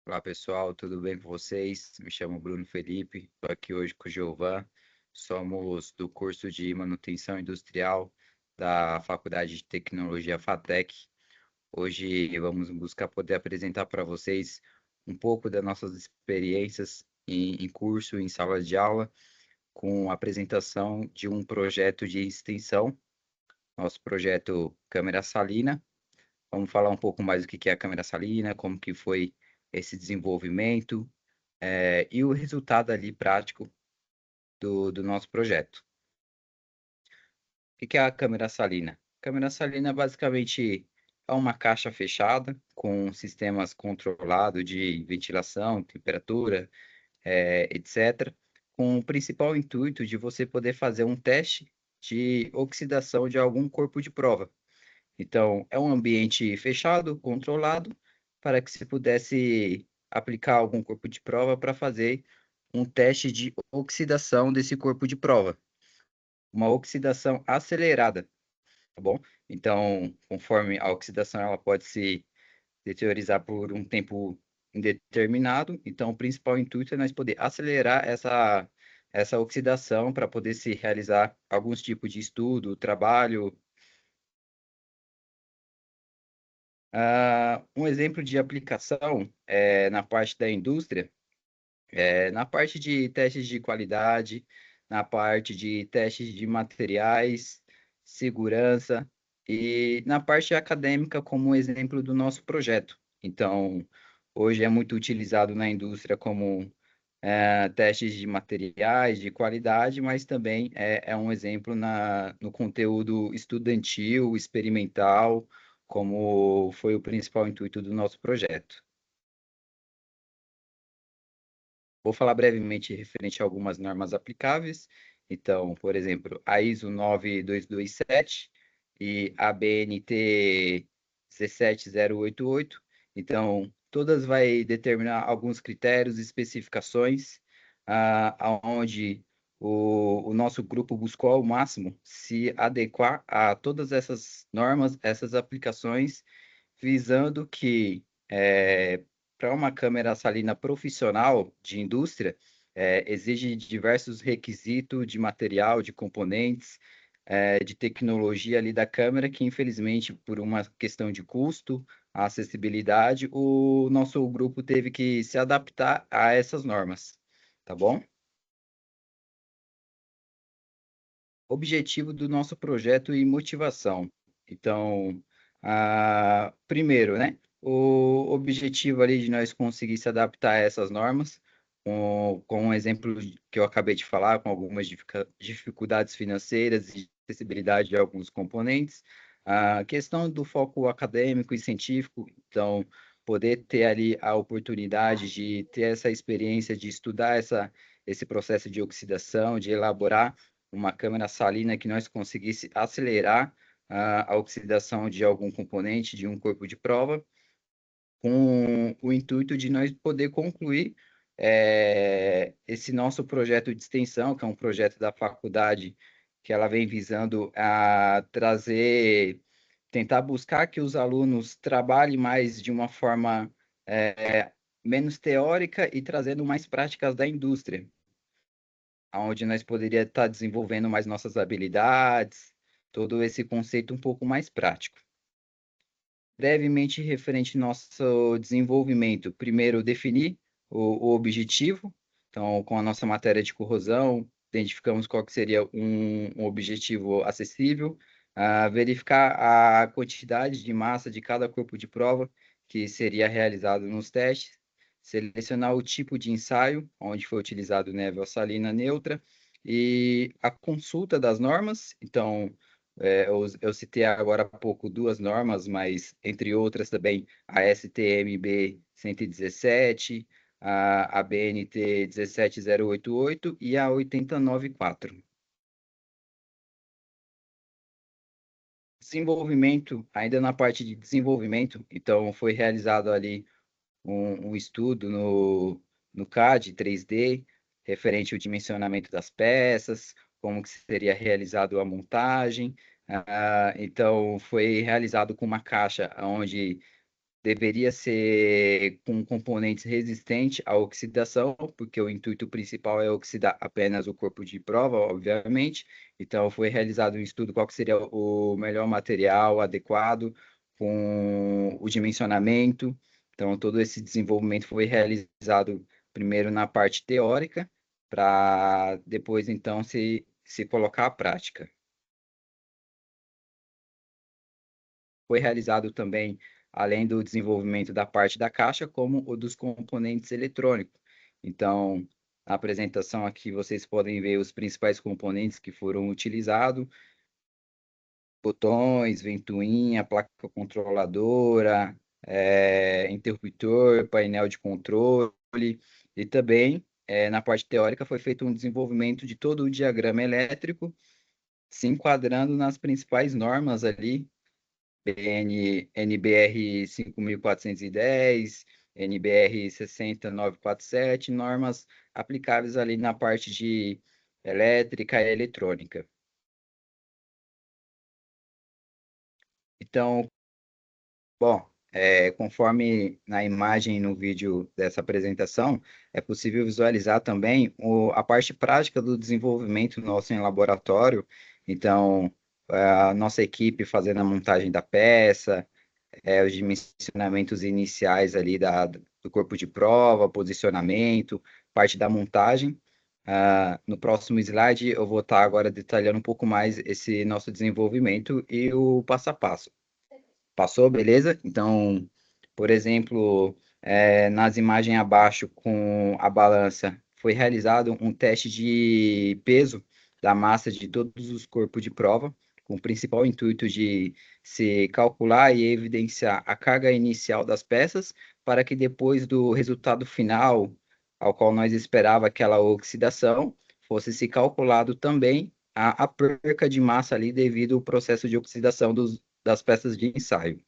Olá pessoal, tudo bem com vocês? Me chamo Bruno Felipe, estou aqui hoje com o Giovan. Somos do curso de Manutenção Industrial da Faculdade de Tecnologia FATEC. Hoje vamos buscar poder apresentar para vocês um pouco das nossas experiências em curso, em sala de aula, com a apresentação de um projeto de extensão, nosso projeto Câmera Salina. Vamos falar um pouco mais do que é a câmera salina, como que foi esse desenvolvimento, e o resultado ali prático do nosso projeto. O que é a câmera salina? Câmera salina basicamente é uma caixa fechada com sistemas controlados de ventilação, temperatura, etc., com o principal intuito de você poder fazer um teste de oxidação de algum corpo de prova. Então, é um ambiente fechado, controlado, para que se pudesse aplicar algum corpo de prova para fazer um teste de oxidação desse corpo de prova, uma oxidação acelerada, tá bom? Então, conforme a oxidação ela pode se deteriorizar por um tempo indeterminado, então o principal intuito é nós poder acelerar essa oxidação para poder se realizar alguns tipos de estudo, trabalho. Um exemplo de aplicação na parte da indústria, na parte de testes de qualidade, na parte de testes de materiais, segurança e na parte acadêmica, como exemplo do nosso projeto. Então, hoje é muito utilizado na indústria como testes de materiais, de qualidade, mas também é um exemplo no conteúdo estudantil, experimental, como foi o principal intuito do nosso projeto. Vou falar brevemente referente a algumas normas aplicáveis. Então, por exemplo, a ISO 9227 e a BNT 17088. Então, todas vai determinar alguns critérios e especificações, onde o nosso grupo buscou ao máximo se adequar a todas essas normas, essas aplicações, visando que para uma câmera salina profissional de indústria, exige diversos requisitos de material, de componentes, de tecnologia ali da câmera, que infelizmente, por uma questão de custo, acessibilidade, o nosso grupo teve que se adaptar a essas normas, tá bom? Objetivo do nosso projeto e motivação. Então, primeiro, né? O objetivo ali de nós conseguir se adaptar a essas normas, com um exemplo que eu acabei de falar, com algumas dificuldades financeiras e acessibilidade de alguns componentes. A questão do foco acadêmico e científico, então, poder ter ali a oportunidade de ter essa experiência de estudar esse processo de oxidação, de elaborar uma câmara salina que nós conseguisse acelerar a oxidação de algum componente de um corpo de prova, com o intuito de nós poder concluir esse nosso projeto de extensão, que é um projeto da faculdade, que ela vem visando a trazer, tentar buscar que os alunos trabalhem mais de uma forma menos teórica e trazendo mais práticas da indústria, onde nós poderíamos estar desenvolvendo mais nossas habilidades, todo esse conceito um pouco mais prático. Brevemente referente ao nosso desenvolvimento, primeiro definir o objetivo, então com a nossa matéria de corrosão, identificamos qual que seria um objetivo acessível, verificar a quantidade de massa de cada corpo de prova que seria realizado nos testes, selecionar o tipo de ensaio, onde foi utilizado névoa salina neutra, e a consulta das normas. Então, eu citei agora há pouco duas normas, mas entre outras também a STMB 117, a BNT 17088 e a 8094. Desenvolvimento, ainda na parte de desenvolvimento, então foi realizado ali um estudo no CAD 3D, referente ao dimensionamento das peças, como que seria realizado a montagem. Então, foi realizado com uma caixa onde deveria ser com componentes resistentes à oxidação, porque o intuito principal é oxidar apenas o corpo de prova, obviamente. Então, foi realizado um estudo qual que seria o melhor material adequado com o dimensionamento. Então, todo esse desenvolvimento foi realizado primeiro na parte teórica, para depois, então, se colocar à prática. Foi realizado também, além do desenvolvimento da parte da caixa, como o dos componentes eletrônicos. Então, na apresentação aqui vocês podem ver os principais componentes que foram utilizados: botões, ventoinha, placa controladora, interruptor, painel de controle, e também, na parte teórica, foi feito um desenvolvimento de todo o diagrama elétrico, se enquadrando nas principais normas ali, NBR 5410, NBR 60947, normas aplicáveis ali na parte de elétrica e eletrônica. Então, bom, conforme na imagem e no vídeo dessa apresentação, é possível visualizar também a parte prática do desenvolvimento nosso em laboratório. Então, a nossa equipe fazendo a montagem da peça, os dimensionamentos iniciais ali do corpo de prova, posicionamento, parte da montagem. No próximo slide, eu vou estar agora detalhando um pouco mais esse nosso desenvolvimento e o passo a passo. Passou, beleza? Então, por exemplo, nas imagens abaixo com a balança, foi realizado um teste de peso da massa de todos os corpos de prova, com o principal intuito de se calcular e evidenciar a carga inicial das peças, para que depois do resultado final, ao qual nós esperava aquela oxidação, fosse se calculado também a perca de massa ali devido ao processo de oxidação das peças de ensaio.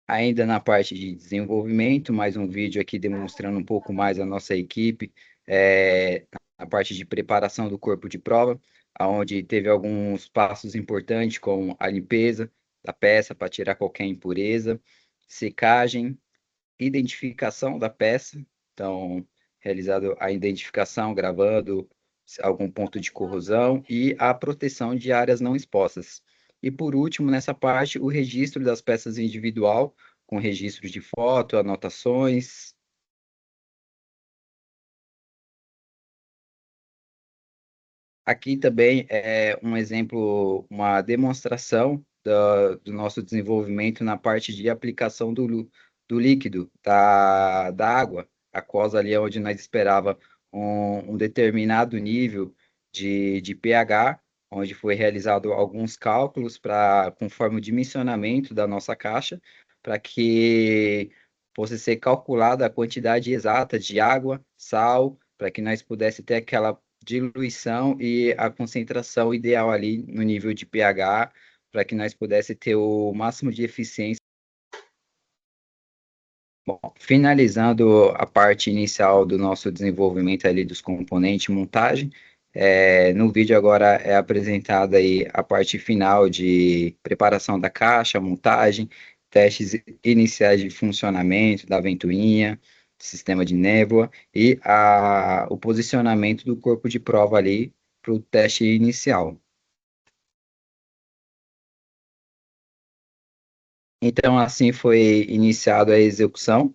Ainda na parte de desenvolvimento, mais um vídeo aqui demonstrando um pouco mais a nossa equipe, a parte de preparação do corpo de prova, onde teve alguns passos importantes, como a limpeza da peça para tirar qualquer impureza, secagem, identificação da peça, então, realizado a identificação, gravando algum ponto de corrosão e a proteção de áreas não expostas. E por último, nessa parte, o registro das peças individual, com registro de foto, anotações. Aqui também é um exemplo, uma demonstração do nosso desenvolvimento na parte de aplicação do líquido, da água, aquosa ali é onde nós esperava um determinado nível de pH, onde foi realizado alguns cálculos conforme o dimensionamento da nossa caixa, para que fosse ser calculada a quantidade exata de água, sal, para que nós pudesse ter aquela diluição e a concentração ideal ali no nível de pH, para que nós pudesse ter o máximo de eficiência. Bom, finalizando a parte inicial do nosso desenvolvimento ali dos componentes, montagem, no vídeo agora é apresentada aí a parte final de preparação da caixa, montagem, testes iniciais de funcionamento da ventoinha, sistema de névoa e o posicionamento do corpo de prova ali para o teste inicial. Então, assim foi iniciada a execução,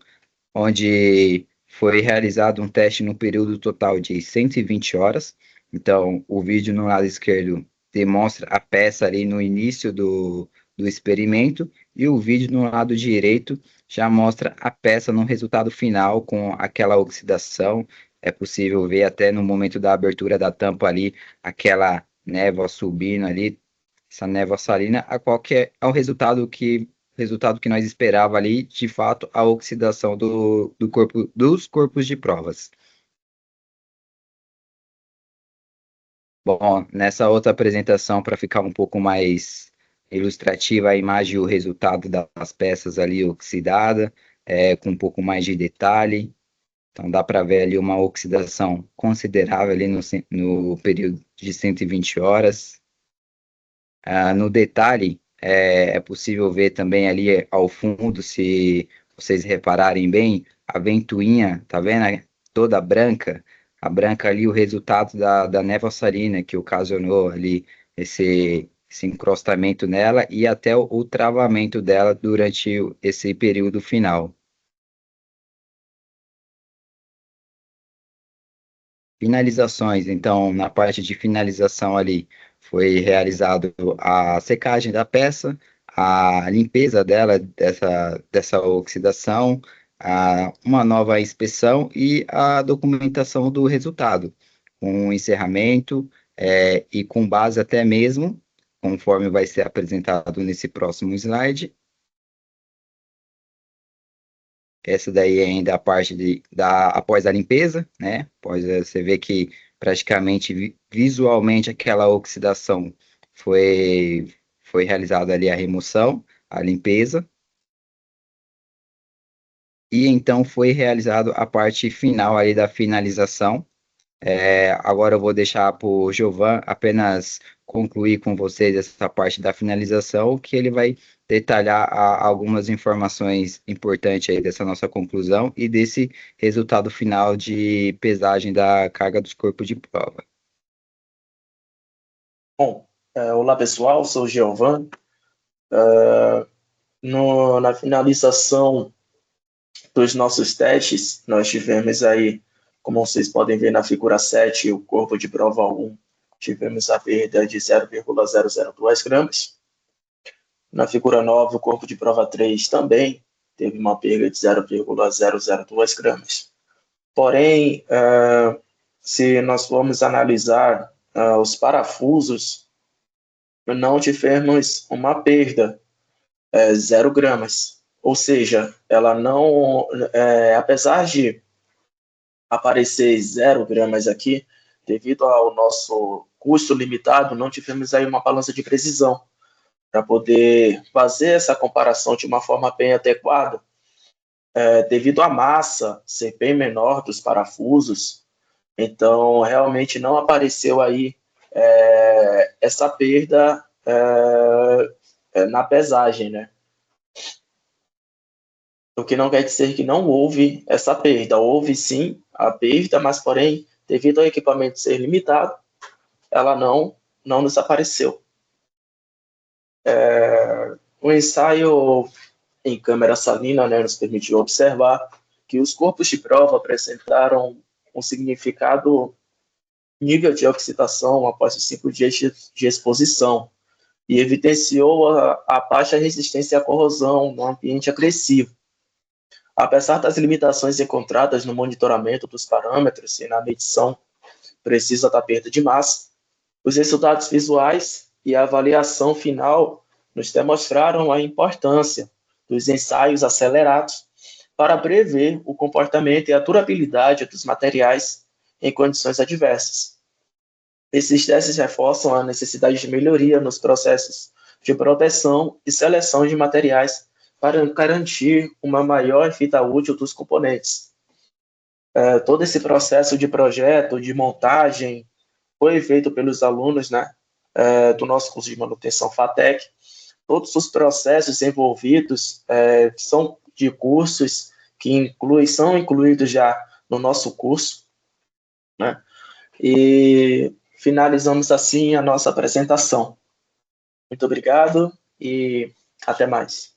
onde foi realizado um teste no período total de 120 horas. Então, o vídeo no lado esquerdo demonstra a peça ali no início do experimento, e o vídeo no lado direito já mostra a peça no resultado final com aquela oxidação. É possível ver até no momento da abertura da tampa ali, aquela névoa subindo ali, essa névoa salina, a qual que é o resultado que nós esperava ali, de fato, a oxidação do corpo, dos corpos de provas. Bom, nessa outra apresentação, para ficar um pouco mais ilustrativa, a imagem e o resultado das peças ali oxidadas, com um pouco mais de detalhe. Então, dá para ver ali uma oxidação considerável ali no período de 120 horas. No detalhe, é possível ver também ali ao fundo, se vocês repararem bem, a ventoinha, tá vendo? Toda branca, a branca ali, o resultado da névoa sarína que ocasionou ali esse encrostamento nela e até o travamento dela durante esse período final. Finalizações, então, na parte de finalização ali, foi realizado a secagem da peça, a limpeza dela, dessa oxidação, uma nova inspeção e a documentação do resultado, com o encerramento, e com base até mesmo, conforme vai ser apresentado nesse próximo slide. Essa daí é ainda a parte após a limpeza, né? Após você ver que praticamente visualmente aquela oxidação foi realizada ali a remoção, a limpeza, e então foi realizado a parte final ali da finalização. Agora eu vou deixar para o Giovan apenas concluir com vocês essa parte da finalização, que ele vai detalhar algumas informações importantes aí dessa nossa conclusão e desse resultado final de pesagem da carga dos corpos de prova. Bom, olá pessoal, sou o Giovan. Na finalização dos nossos testes, nós tivemos aí, como vocês podem ver na figura 7, o corpo de prova 1, tivemos a perda de 0,002 gramas. Na figura 9, o corpo de prova 3 também teve uma perda de 0,002 gramas. Porém, se nós formos analisar os parafusos, não tivemos uma perda, 0 gramas. Ou seja, ela não, apesar de aparecer 0 gramas aqui, devido ao nosso custo limitado, não tivemos aí uma balança de precisão para poder fazer essa comparação de uma forma bem adequada, devido à massa ser bem menor dos parafusos. Então, realmente não apareceu aí essa perda na pesagem, né? O que não quer dizer que não houve essa perda. Houve sim a perda, mas porém, devido ao equipamento ser limitado, ela não desapareceu. O ensaio em câmera salina, né, nos permitiu observar que os corpos de prova apresentaram um significado nível de oxidação após os 5 dias de exposição e evidenciou a baixa resistência à corrosão no ambiente agressivo. Apesar das limitações encontradas no monitoramento dos parâmetros e na medição precisa da perda de massa, os resultados visuais e a avaliação final nos demonstraram a importância dos ensaios acelerados para prever o comportamento e a durabilidade dos materiais em condições adversas. Esses testes reforçam a necessidade de melhoria nos processos de proteção e seleção de materiais para garantir uma maior vida útil dos componentes. Todo esse processo de projeto, de montagem, foi feito pelos alunos, né, do nosso curso de manutenção FATEC. Todos os processos envolvidos são de cursos que são incluídos já no nosso curso, né? E finalizamos assim a nossa apresentação. Muito obrigado e até mais.